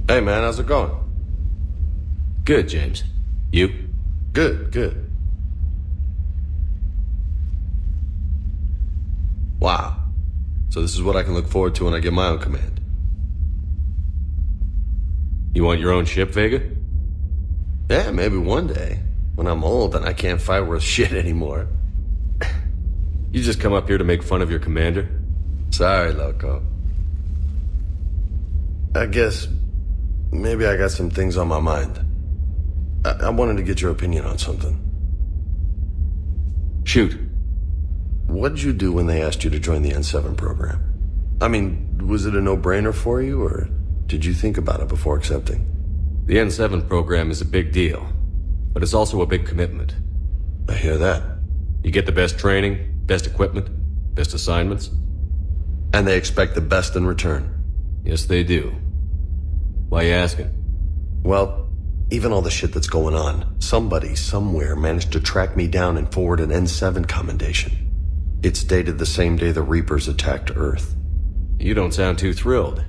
Hey man, how's it going? Good, James. You? Good. Wow. So this is what I can look forward to when I get my own command. You want your own ship, Vega? Yeah, maybe one day. When I'm old and I can't fight worth shit anymore. You just come up here to make fun of your commander? Sorry, loco. I guess maybe I got some things on my mind. I wanted to get your opinion on something. Shoot. What did you do when they asked you to join the N7 program? I mean, was it a no-brainer for you, or did you think about it before accepting? The N7 program is a big deal, but it's also a big commitment. I hear that. You get the best training, best equipment, best assignments. And they expect the best in return. Yes, they do. Why you asking? Well, even all the shit that's going on, somebody somewhere managed to track me down and forward an N7 commendation. It's dated the same day the Reapers attacked Earth. You don't sound too thrilled.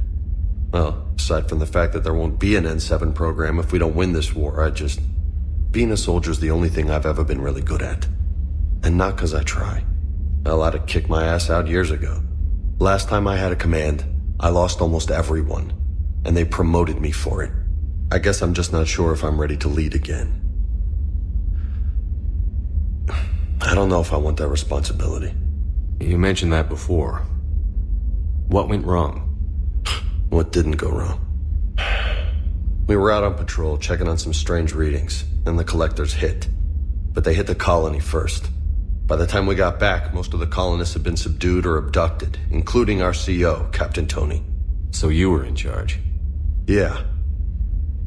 Well, aside from the fact that there won't be an N7 program if we don't win this war, being a soldier's the only thing I've ever been really good at. And not because I try. I ought to kick my ass out years ago. Last time I had a command, I lost almost everyone, and they promoted me for it. I guess I'm just not sure if I'm ready to lead again. I don't know if I want that responsibility. You mentioned that before. What went wrong? What didn't go wrong? We were out on patrol, checking on some strange readings, and the collectors hit. But they hit the colony first. By the time we got back, most of the colonists had been subdued or abducted, including our CO, Captain Tony. So you were in charge? Yeah.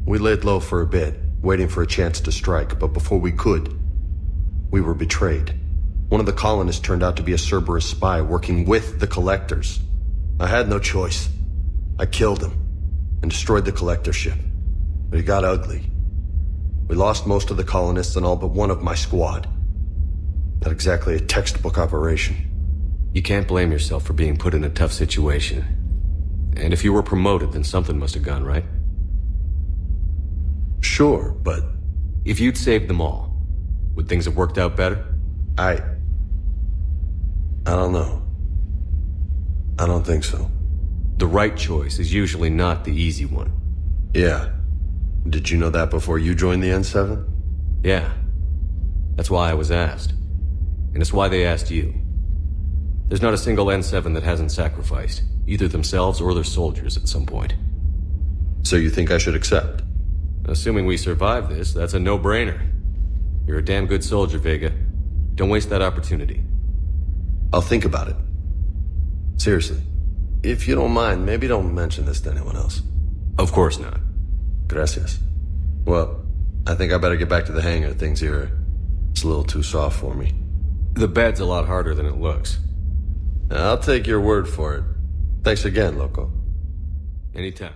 We laid low for a bit, waiting for a chance to strike, but before we could, we were betrayed. One of the colonists turned out to be a Cerberus spy working with the collectors. I had no choice. I killed him and destroyed the collector ship. But it got ugly. We lost most of the colonists and all but one of my squad. Not exactly a textbook operation. You can't blame yourself for being put in a tough situation. And if you were promoted, then something must have gone right. Sure, but... If you'd saved them all, would things have worked out better? I don't know. I don't think so. The right choice is usually not the easy one. Yeah. Did you know that before you joined the N7? Yeah. That's why I was asked. And it's why they asked you. There's not a single N7 that hasn't sacrificed, either themselves or their soldiers at some point. So you think I should accept? Assuming we survive this, that's a no-brainer. You're a damn good soldier, Vega. Don't waste that opportunity. I'll think about it. Seriously. If you don't mind, maybe don't mention this to anyone else. Of course not. Gracias. Well, I think I better get back to the hangar. Things here, it's a little too soft for me. The bed's a lot harder than it looks. I'll take your word for it. Thanks again, Loco. Anytime.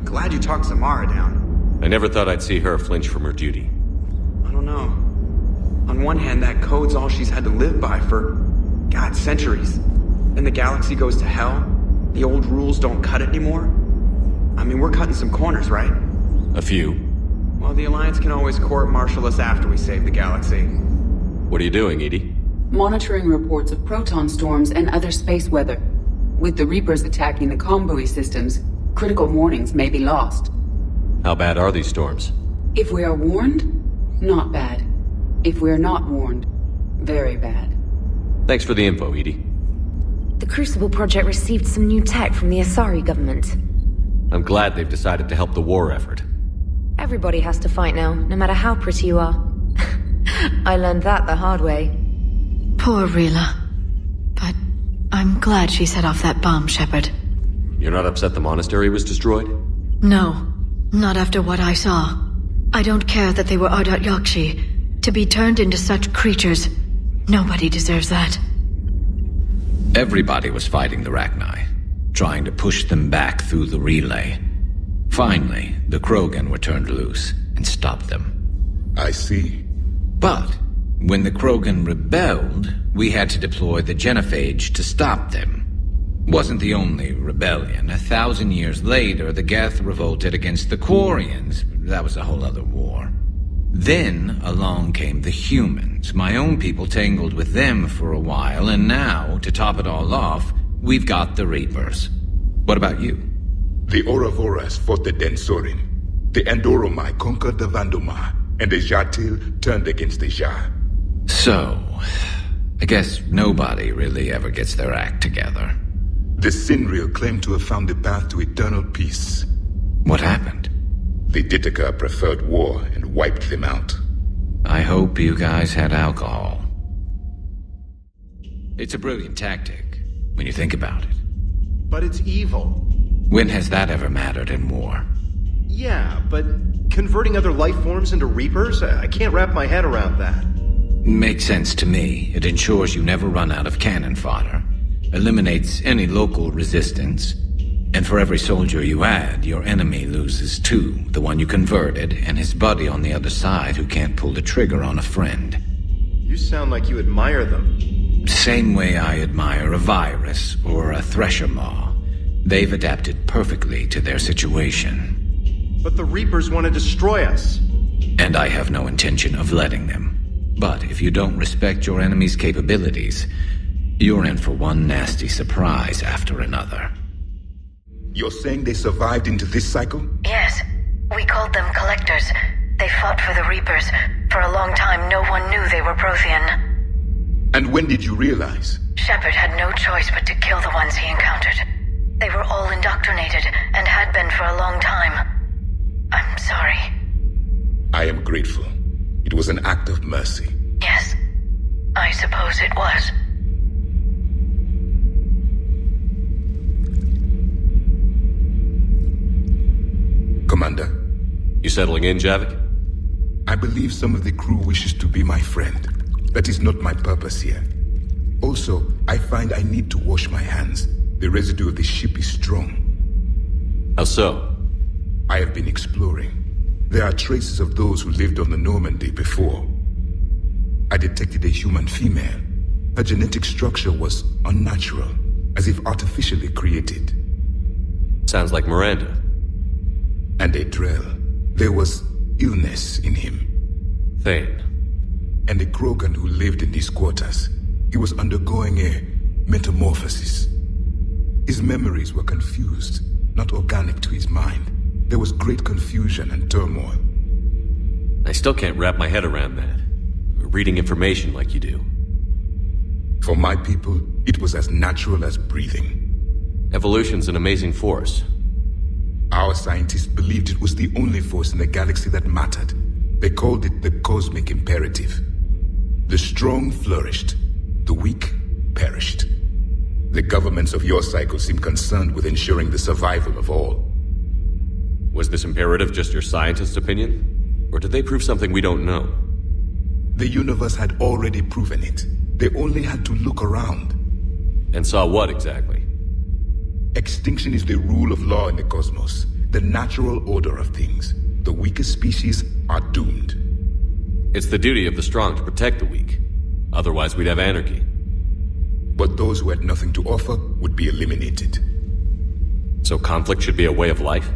Glad you talked Samara down. I never thought I'd see her flinch from her duty. I don't know. On one hand, that code's all she's had to live by for, God, centuries. Then the galaxy goes to hell. The old rules don't cut it anymore. I mean, we're cutting some corners, right? A few. Well, the Alliance can always court-martial us after we save the galaxy. What are you doing, EDI? Monitoring reports of proton storms and other space weather. With the Reapers attacking the comm buoy systems, critical warnings may be lost. How bad are these storms? If we are warned, not bad. If we're not warned, very bad. Thanks for the info, EDI. The Crucible Project received some new tech from the Asari government. I'm glad they've decided to help the war effort. Everybody has to fight now, no matter how pretty you are. I learned that the hard way. Poor Rila. But I'm glad she set off that bomb, Shepard. You're not upset the monastery was destroyed? No, not after what I saw. I don't care that they were Ardat Yakshi. To be turned into such creatures, nobody deserves that. Everybody was fighting the Rachni, trying to push them back through the relay. Finally, the Krogan were turned loose and stopped them. I see. But when the Krogan rebelled, we had to deploy the Genophage to stop them. Wasn't the only rebellion. 1,000 years later, the Geth revolted against the Quarians. That was a whole other war. Then along came the humans. My own people tangled with them for a while, and now, to top it all off, we've got the Reapers. What about you? The Ouroboros fought the Densorin. The Andoromai conquered the Vandomar, and the Jatil turned against the Jah. So, I guess nobody really ever gets their act together. The Sinreal claimed to have found the path to eternal peace. What happened? The Ditaka preferred war and wiped them out. I hope you guys had alcohol. It's a brilliant tactic, when you think about it. But it's evil. When has that ever mattered in war? Yeah, but converting other life forms into Reapers? I can't wrap my head around that. Makes sense to me. It ensures you never run out of cannon fodder. Eliminates any local resistance. And for every soldier you add, your enemy loses two. The one you converted, and his buddy on the other side who can't pull the trigger on a friend. You sound like you admire them. Same way I admire a virus or a thresher maw. They've adapted perfectly to their situation. But the Reapers want to destroy us. And I have no intention of letting them. But if you don't respect your enemy's capabilities, you're in for one nasty surprise after another. You're saying they survived into this cycle? Yes. We called them Collectors. They fought for the Reapers. For a long time, no one knew they were Prothean. And when did you realize? Shepard had no choice but to kill the ones he encountered. They were all indoctrinated, and had been for a long time. I'm sorry. I am grateful. It was an act of mercy. Yes, I suppose it was. Commander. You settling in, Javik? I believe some of the crew wishes to be my friend. That is not my purpose here. Also, I find I need to wash my hands. The residue of the ship is strong. How so? I have been exploring. There are traces of those who lived on the Normandy before. I detected a human female. Her genetic structure was unnatural, as if artificially created. Sounds like Miranda. And a Drell. There was illness in him. Thane. And a Krogan who lived in these quarters. He was undergoing a metamorphosis. His memories were confused, not organic to his mind. There was great confusion and turmoil. I still can't wrap my head around that. Reading information like you do. For my people, it was as natural as breathing. Evolution's an amazing force. Our scientists believed it was the only force in the galaxy that mattered. They called it the cosmic imperative. The strong flourished, the weak perished. The governments of your cycle seem concerned with ensuring the survival of all. Was this imperative just your scientist's opinion? Or did they prove something we don't know? The universe had already proven it. They only had to look around. And saw what exactly? Extinction is the rule of law in the cosmos, the natural order of things. The weakest species are doomed. It's the duty of the strong to protect the weak. Otherwise we'd have anarchy. But those who had nothing to offer would be eliminated. So conflict should be a way of life?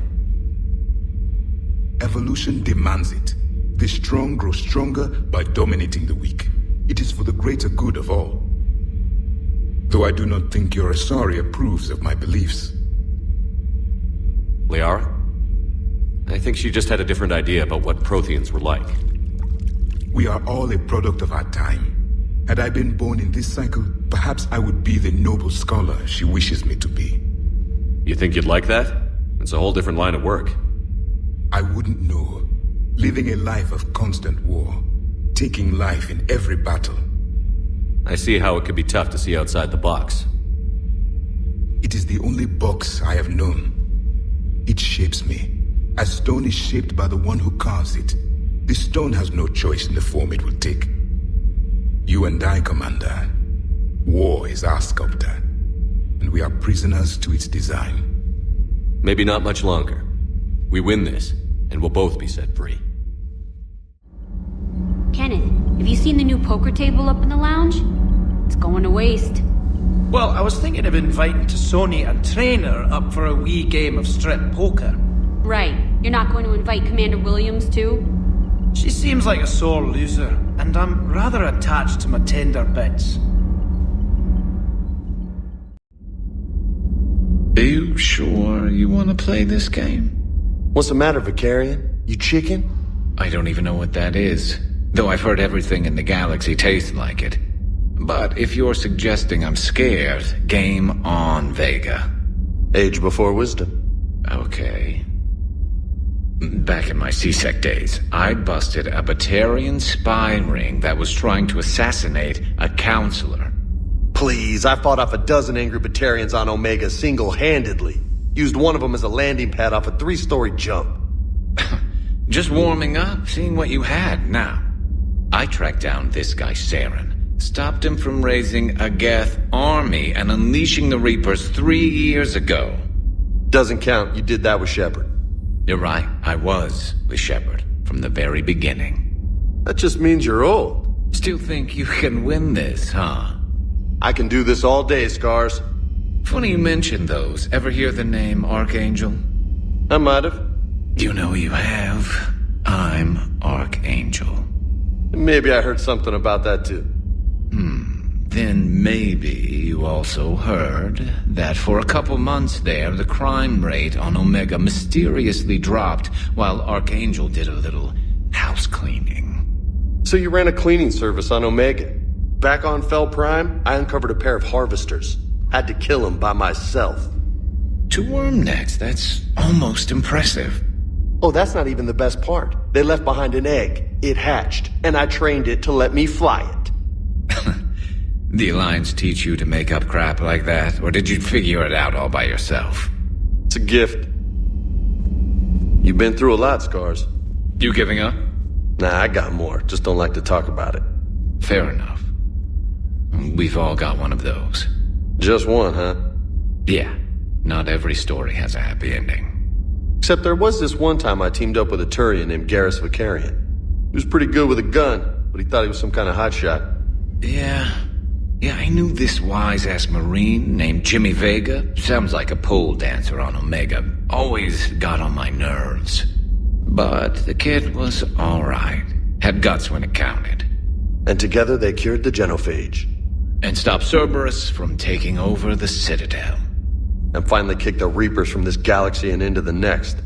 Evolution demands it. The strong grow stronger by dominating the weak. It is for the greater good of all. Though I do not think your Asari approves of my beliefs. Liara? I think she just had a different idea about what Protheans were like. We are all a product of our time. Had I been born in this cycle, perhaps I would be the noble scholar she wishes me to be. You think you'd like that? It's a whole different line of work. I wouldn't know. Living a life of constant war. Taking life in every battle. I see how it could be tough to see outside the box. It is the only box I have known. It shapes me, as stone is shaped by the one who carves it. The stone has no choice in the form it will take. You and I, Commander. War is our sculptor, and we are prisoners to its design. Maybe not much longer. We win this, and we'll both be set free. Kenneth, have you seen the new poker table up in the lounge? It's going to waste. Well, I was thinking of inviting Sony and Traynor up for a wee game of strip poker. Right. You're not going to invite Commander Williams, too? She seems like a sore loser, and I'm rather attached to my tender bits. Are you sure you want to play this game? What's the matter, Vakarian? You chicken? I don't even know what that is, though I've heard everything in the galaxy tastes like it. But if you're suggesting I'm scared, game on, Vega. Age before wisdom. Okay. Back in my C-Sec days, I busted a Batarian spy ring that was trying to assassinate a counselor. Please, I fought off a dozen angry Batarians on Omega single-handedly. Used one of them as a landing pad off a 3-story jump. Just warming up, seeing what you had now. I tracked down this guy Saren, stopped him from raising a Geth army and unleashing the Reapers 3 years ago. Doesn't count, you did that with Shepard. You're right, I was with Shepard from the very beginning. That just means you're old. Still think you can win this, huh? I can do this all day, Scars. Funny you mention those. Ever hear the name Archangel? I might have. You know you have. I'm Archangel. Maybe I heard something about that too. Then maybe you also heard that for a couple months there, the crime rate on Omega mysteriously dropped while Archangel did a little house cleaning. So you ran a cleaning service on Omega. Back on Fel Prime, I uncovered a pair of harvesters. Had to kill them by myself. 2 worm necks, that's almost impressive. Oh, that's not even the best part. They left behind an egg. It hatched, and I trained it to let me fly it. The Alliance teach you to make up crap like that, or did you figure it out all by yourself? It's a gift. You've been through a lot, Scars. You giving up? Nah, I got more. Just don't like to talk about it. Fair enough. We've all got one of those. Just one, huh? Yeah. Not every story has a happy ending. Except there was this one time I teamed up with a Turian named Garrus Vakarian. He was pretty good with a gun, but he thought he was some kind of hotshot. Yeah, I knew this wise-ass Marine named Jimmy Vega. Sounds like a pole dancer on Omega. Always got on my nerves. But the kid was alright. Had guts when it counted. And together they cured the genophage. And stopped Cerberus from taking over the Citadel. And finally kicked the Reapers from this galaxy and into the next.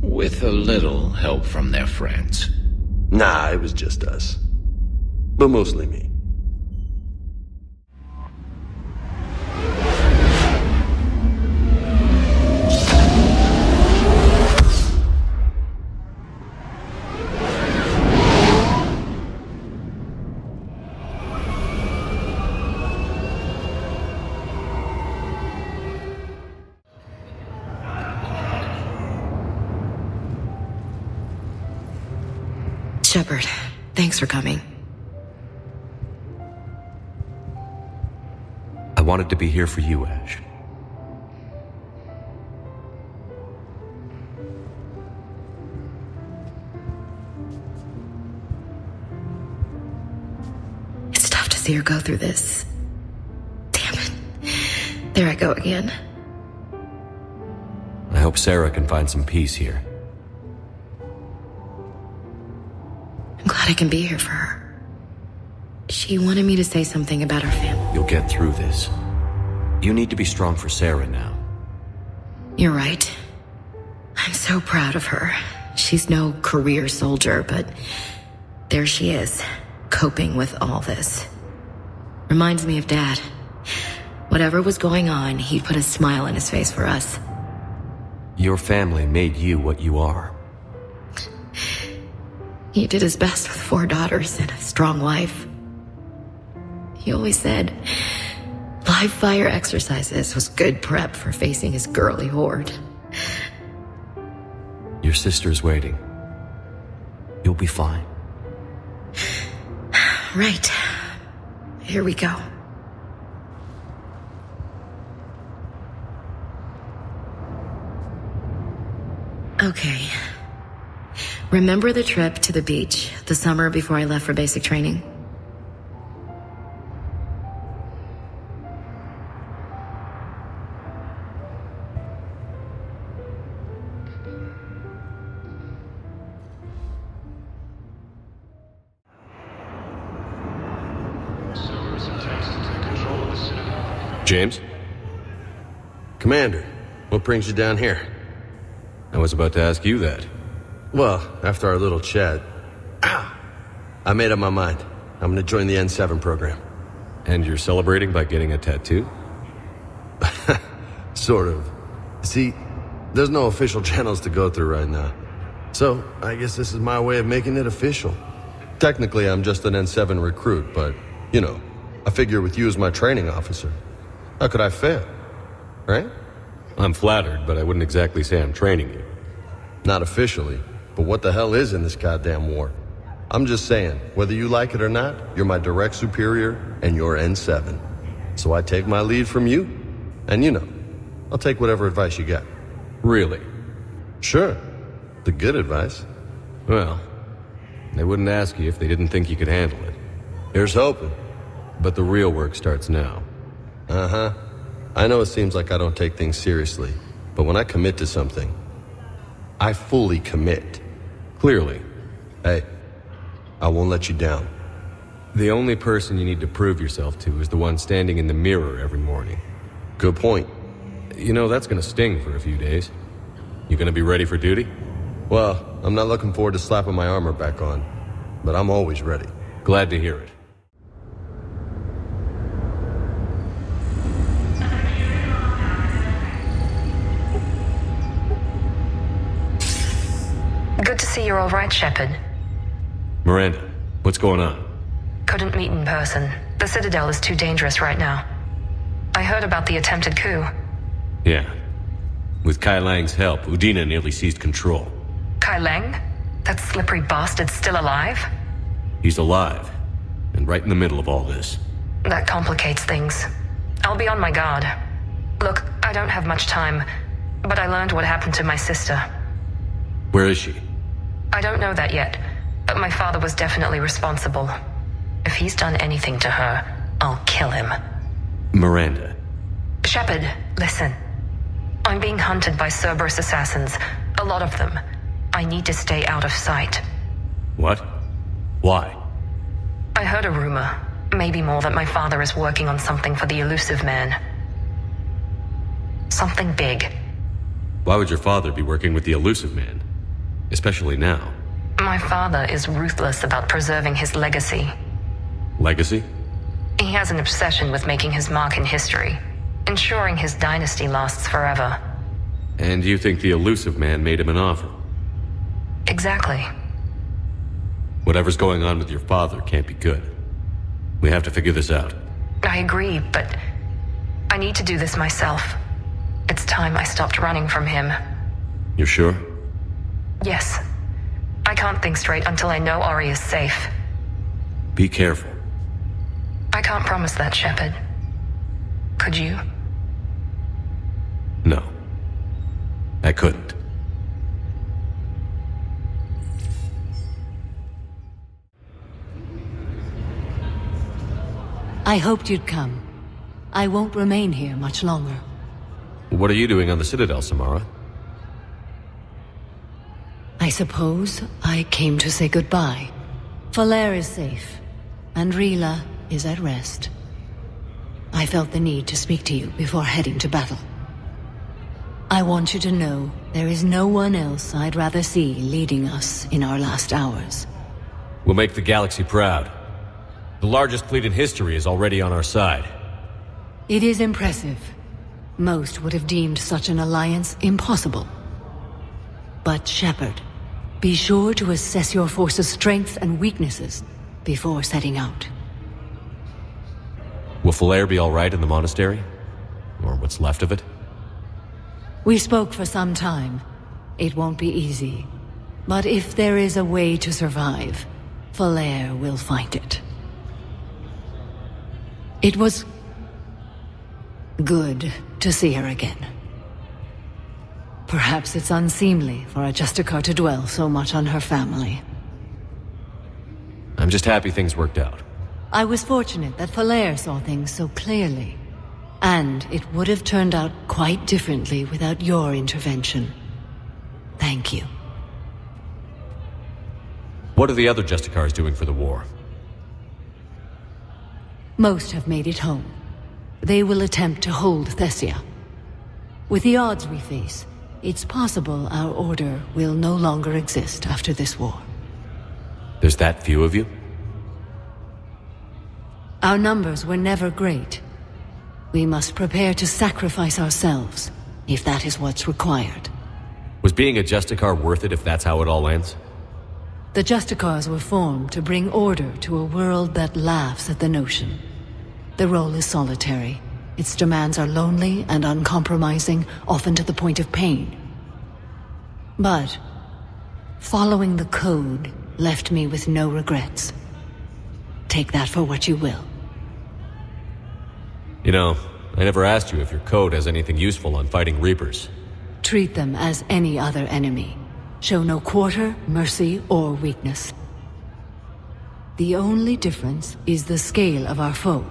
With a little help from their friends. Nah, it was just us. But mostly me. Shepard, thanks for coming. I wanted to be here for you, Ash. It's tough to see her go through this. Damn it. There I go again. I hope Sarah can find some peace here. I'm glad I can be here for her. She wanted me to say something about her family. You'll get through this. You need to be strong for Sarah now. You're right. I'm so proud of her. She's no career soldier, but there she is, coping with all this. Reminds me of Dad. Whatever was going on, he'd put a smile on his face for us. Your family made you what you are. He did his best with 4 daughters and a strong wife. He always said live fire exercises was good prep for facing his girly horde. Your sister's waiting. You'll be fine. Right. Here we go. Okay. Remember the trip to the beach, the summer before I left for basic training? James? Commander, what brings you down here? I was about to ask you that. Well, after our little chat, I made up my mind. I'm gonna join the N7 program. And you're celebrating by getting a tattoo? Sort of. See, there's no official channels to go through right now. So, I guess this is my way of making it official. Technically, I'm just an N7 recruit, but, you know, I figure with you as my training officer, how could I fail? Right? I'm flattered, but I wouldn't exactly say I'm training you. Not officially, but what the hell is in this goddamn war? I'm just saying, whether you like it or not, you're my direct superior, and you're N7. So I take my lead from you, and you know, I'll take whatever advice you got. Really? Sure. The good advice. Well, they wouldn't ask you if they didn't think you could handle it. Here's hoping. But the real work starts now. Uh-huh. I know it seems like I don't take things seriously, but when I commit to something, I fully commit. Clearly. Hey, I won't let you down. The only person you need to prove yourself to is the one standing in the mirror every morning. Good point. You know, that's gonna sting for a few days. You gonna be ready for duty? Well, I'm not looking forward to slapping my armor back on, but I'm always ready. Glad to hear it. Good to see you're all right, Shepard. Miranda, what's going on? Couldn't meet in person. The Citadel is too dangerous right now. I heard about the attempted coup. Yeah. With Kai Lang's help, Udina nearly seized control. Kai Lang? That slippery bastard's still alive? He's alive, and right in the middle of all this. That complicates things. I'll be on my guard. Look, I don't have much time, but I learned what happened to my sister. Where is she? I don't know that yet, but my father was definitely responsible. If he's done anything to her, I'll kill him. Miranda. Shepard, listen. I'm being hunted by Cerberus assassins. A lot of them. I need to stay out of sight. What? Why? I heard a rumor, maybe more, that my father is working on something for the elusive man. Something big. Why would your father be working with the elusive man? Especially now. My father is ruthless about preserving his legacy. Legacy? He has an obsession with making his mark in history, ensuring his dynasty lasts forever. And you think the elusive man made him an offer? Exactly. Whatever's going on with your father can't be good. We have to figure this out. I agree, but I need to do this myself. It's time I stopped running from him. You're sure? Yes. I can't think straight until I know Ori is safe. Be careful. I can't promise that, Shepard. Could you? No. I couldn't. I hoped you'd come. I won't remain here much longer. What are you doing on the Citadel, Samara? I suppose I came to say goodbye. Falair is safe, and Rila is at rest, I felt the need to speak to you before heading to battle. I want you to know there is no one else I'd rather see leading us in our last hours. We'll make the galaxy proud. The largest fleet in history is already on our side. It is impressive. Most would have deemed such an alliance impossible. But Shepard, be sure to assess your force's strengths and weaknesses before setting out. Will Falair be all right in the monastery? Or what's left of it? We spoke for some time. It won't be easy. But if there is a way to survive, Falair will find it. It was good to see her again. Perhaps it's unseemly for a Justicar to dwell so much on her family. I'm just happy things worked out. I was fortunate that Falair saw things so clearly. And it would have turned out quite differently without your intervention. Thank you. What are the other Justicars doing for the war? Most have made it home. They will attempt to hold Thessia. With the odds we face, it's possible our order will no longer exist after this war. There's that few of you? Our numbers were never great. We must prepare to sacrifice ourselves, if that is what's required. Was being a Justicar worth it if that's how it all ends? The Justicars were formed to bring order to a world that laughs at the notion. The role is solitary. Its demands are lonely and uncompromising, often to the point of pain. But following the code left me with no regrets. Take that for what you will. You know, I never asked you if your code has anything useful on fighting Reapers. Treat them as any other enemy. Show no quarter, mercy, or weakness. The only difference is the scale of our foe.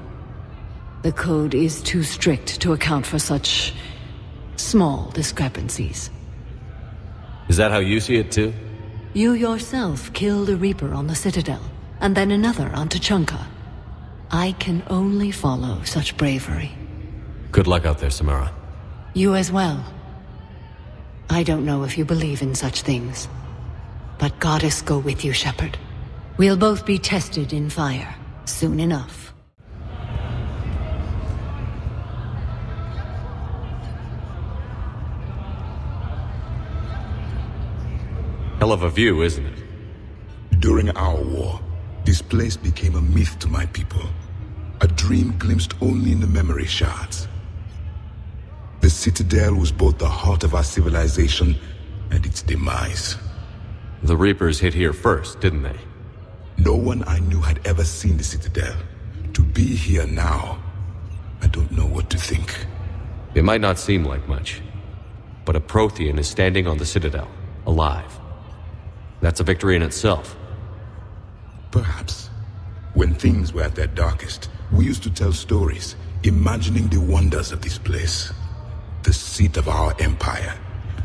The code is too strict to account for such small discrepancies. Is that how you see it too? You yourself killed a Reaper on the Citadel, and then another on Tuchanka. I can only follow such bravery. Good luck out there, Samara. You as well. I don't know if you believe in such things, but Goddess go with you, Shepard. We'll both be tested in fire, soon enough. Hell of a view, isn't it? During our war, this place became a myth to my people. A dream glimpsed only in the memory shards. The Citadel was both the heart of our civilization and its demise. The Reapers hit here first, didn't they? No one I knew had ever seen the Citadel. To be here now, I don't know what to think. It might not seem like much, but a Prothean is standing on the Citadel, alive. That's a victory in itself. Perhaps. When things were at their darkest, we used to tell stories, imagining the wonders of this place. The seat of our empire,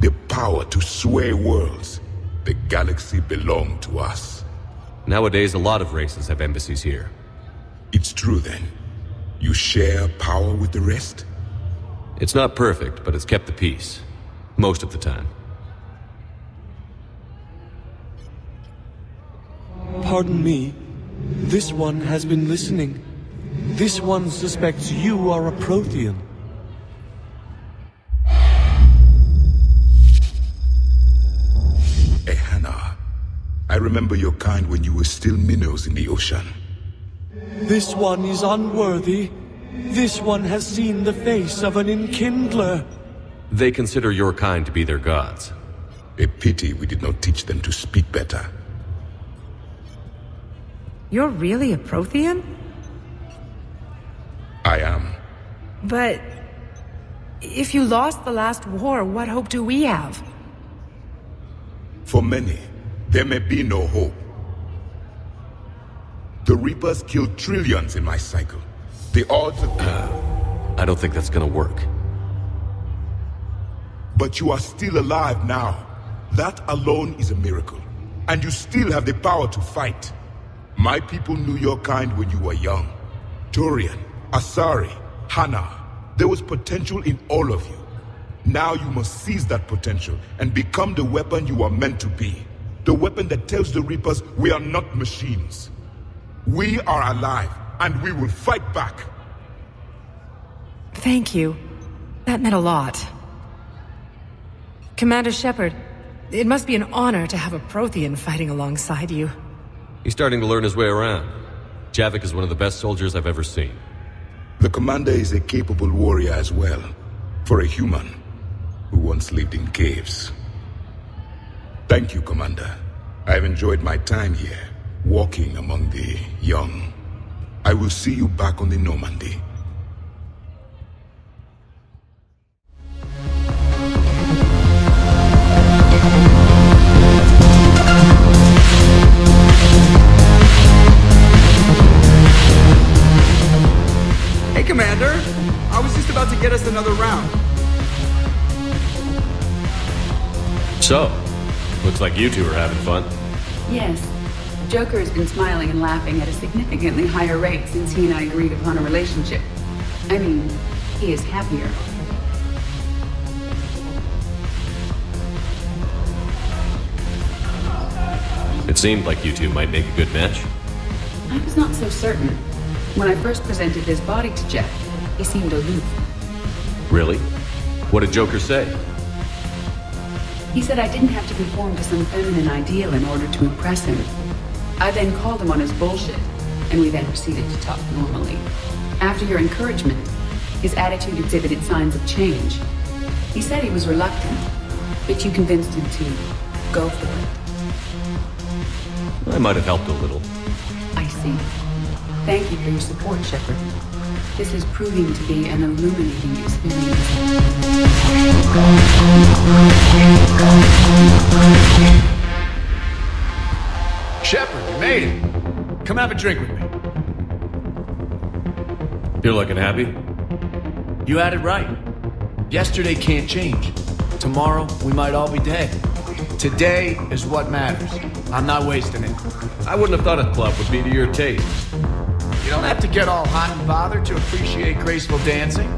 the power to sway worlds. The galaxy belonged to us. Nowadays, a lot of races have embassies here. It's true then. You share power with the rest? It's not perfect, but it's kept the peace. Most of the time. Pardon me. This one has been listening. This one suspects you are a Prothean. Ehana. I remember your kind when you were still minnows in the ocean. This one is unworthy. This one has seen the face of an enkindler. They consider your kind to be their gods. A pity we did not teach them to speak better. You're really a Prothean? I am. But if you lost the last war, what hope do we have? For many, there may be no hope. The Reapers killed trillions in my cycle. The odds of... I don't think that's gonna work. But you are still alive now. That alone is a miracle. And you still have the power to fight. My people knew your kind when you were young. Turian, Asari, Hana. There was potential in all of you. Now you must seize that potential and become the weapon you are meant to be. The weapon that tells the Reapers we are not machines. We are alive, and we will fight back. Thank you. That meant a lot. Commander Shepard, it must be an honor to have a Prothean fighting alongside you. He's starting to learn his way around. Javik is one of the best soldiers I've ever seen. The commander is a capable warrior as well, for a human who once lived in caves. Thank you, Commander. I've enjoyed my time here, walking among the young. I will see you back on the Normandy. Hey, Commander! I was just about to get us another round. So, looks like you two are having fun. Yes. Joker has been smiling and laughing at a significantly higher rate since he and I agreed upon a relationship. I mean, he is happier. It seemed like you two might make a good match. I was not so certain. When I first presented this body to Jeff, he seemed aloof. Really? What did Joker say? He said I didn't have to conform to some feminine ideal in order to impress him. I then called him on his bullshit, and we then proceeded to talk normally. After your encouragement, his attitude exhibited signs of change. He said he was reluctant, but you convinced him to go for it. I might have helped a little. I see. Thank you for your support, Shepard. This is proving to be an illuminating experience. Shepard, you made it. Come have a drink with me. You're looking happy? You had it right. Yesterday can't change. Tomorrow, we might all be dead. Today is what matters. I'm not wasting it. I wouldn't have thought a club would be to your taste. You don't have to get all hot and bothered to appreciate graceful dancing.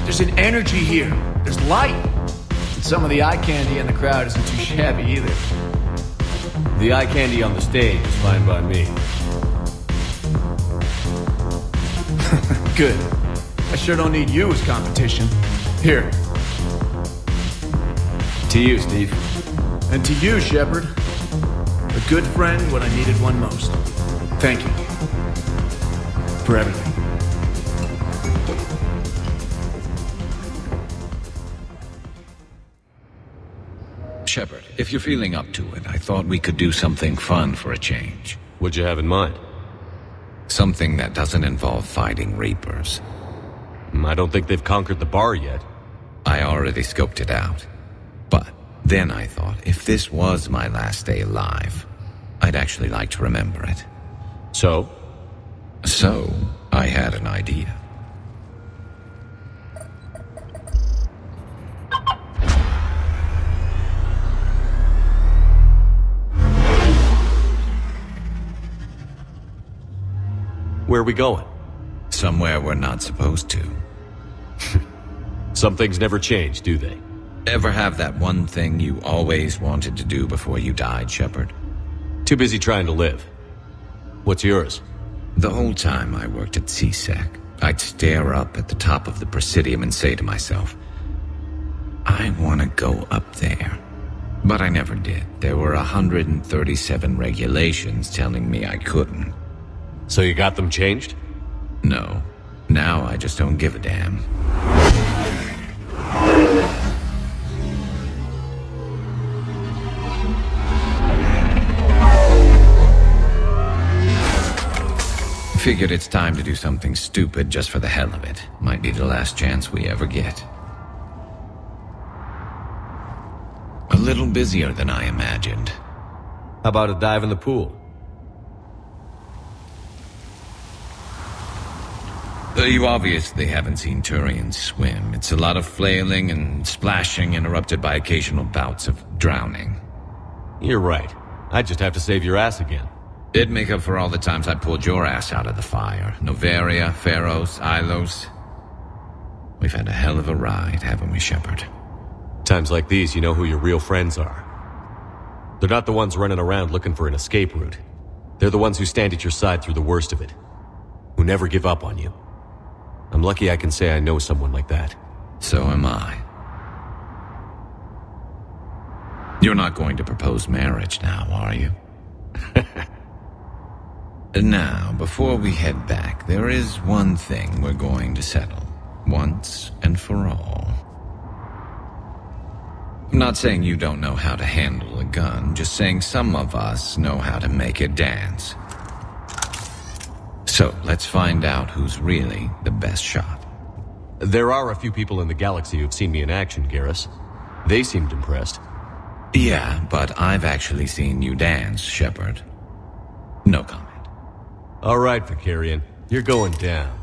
There's an energy here. There's light. And some of the eye candy in the crowd isn't too shabby either. The eye candy on the stage is fine by me. Good. I sure don't need you as competition. Here. To you, Steve. And to you, Shepard. A good friend when I needed one most. Thank you. For everything. Shepard, if you're feeling up to it, I thought we could do something fun for a change. What'd you have in mind? Something that doesn't involve fighting Reapers. I don't think they've conquered the bar yet. I already scoped it out. But then I thought, if this was my last day alive, I'd actually like to remember it. So? So, I had an idea. Where are we going? Somewhere we're not supposed to. Some things never change, do they? Ever have that one thing you always wanted to do before you died, Shepard? Too busy trying to live. What's yours? The whole time I worked at CSEC, I'd stare up at the top of the Presidium and say to myself, I want to go up there. But I never did. There were 137 regulations telling me I couldn't. So you got them changed? No. Now I just don't give a damn. Figured it's time to do something stupid just for the hell of it. Might be the last chance we ever get. A little busier than I imagined. How about a dive in the pool? You obviously haven't seen Turians swim. It's a lot of flailing and splashing interrupted by occasional bouts of drowning. You're right. I just have to save your ass again. It'd make up for all the times I pulled your ass out of the fire. Noveria, Pharos, Ilos. We've had a hell of a ride, haven't we, Shepard? Times like these, you know who your real friends are. They're not the ones running around looking for an escape route. They're the ones who stand at your side through the worst of it. Who never give up on you. I'm lucky I can say I know someone like that. So am I. You're not going to propose marriage now, are you? Now, before we head back, there is one thing we're going to settle. Once and for all. I'm not saying you don't know how to handle a gun, just saying some of us know how to make it dance. So, let's find out who's really the best shot. There are a few people in the galaxy who've seen me in action, Garrus. They seemed impressed. Yeah, but I've actually seen you dance, Shepard. No comment. All right, Vakarian. You're going down.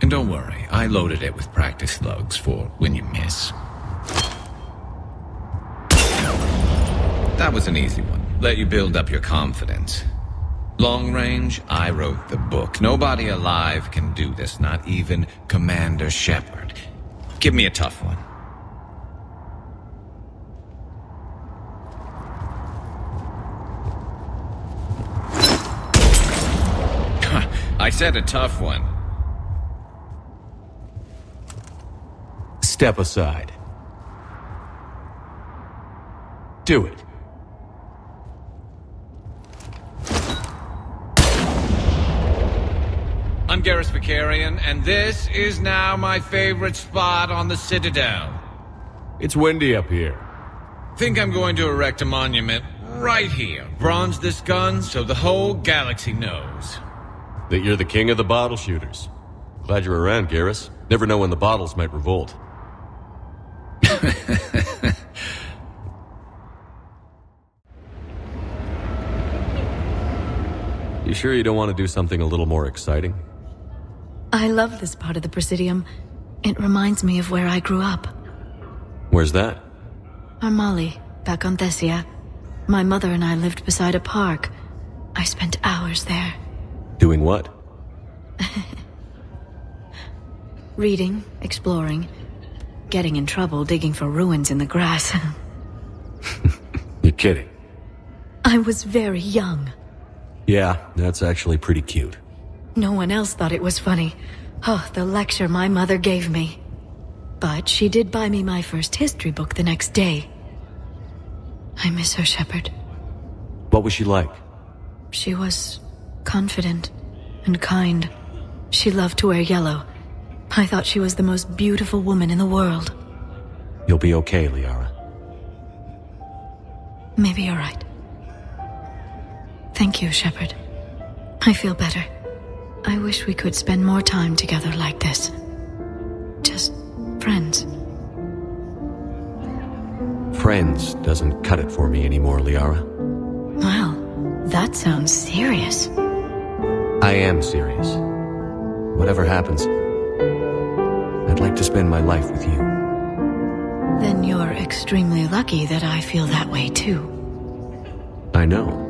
And don't worry, I loaded it with practice slugs for when you miss. That was an easy one. Let you build up your confidence. Long range, I wrote the book. Nobody alive can do this, not even Commander Shepard. Give me a tough one. I said a tough one. Step aside. Do it. I'm Garrus Vakarian, and this is now my favorite spot on the Citadel. It's windy up here. Think I'm going to erect a monument right here. Bronze this gun so the whole galaxy knows. That you're the king of the bottle shooters. Glad you're around, Garrus. Never know when the bottles might revolt. You sure you don't want to do something a little more exciting? I love this part of the Presidium. It reminds me of where I grew up. Where's that? Armali, back on Thessia. My mother and I lived beside a park. I spent hours there. Doing what? Reading, exploring, getting in trouble digging for ruins in the grass. You're kidding. I was very young. Yeah, that's actually pretty cute. No one else thought it was funny. Oh, the lecture my mother gave me. But she did buy me my first history book the next day. I miss her, Shepard. What was she like? She was confident and kind. She loved to wear yellow. I thought she was the most beautiful woman in the world. You'll be okay, Liara. Maybe you're right. Thank you, Shepard. I feel better. I wish we could spend more time together like this. Just friends. Friends doesn't cut it for me anymore, Liara. Well, that sounds serious. I am serious. Whatever happens, I'd like to spend my life with you. Then you're extremely lucky that I feel that way too. I know.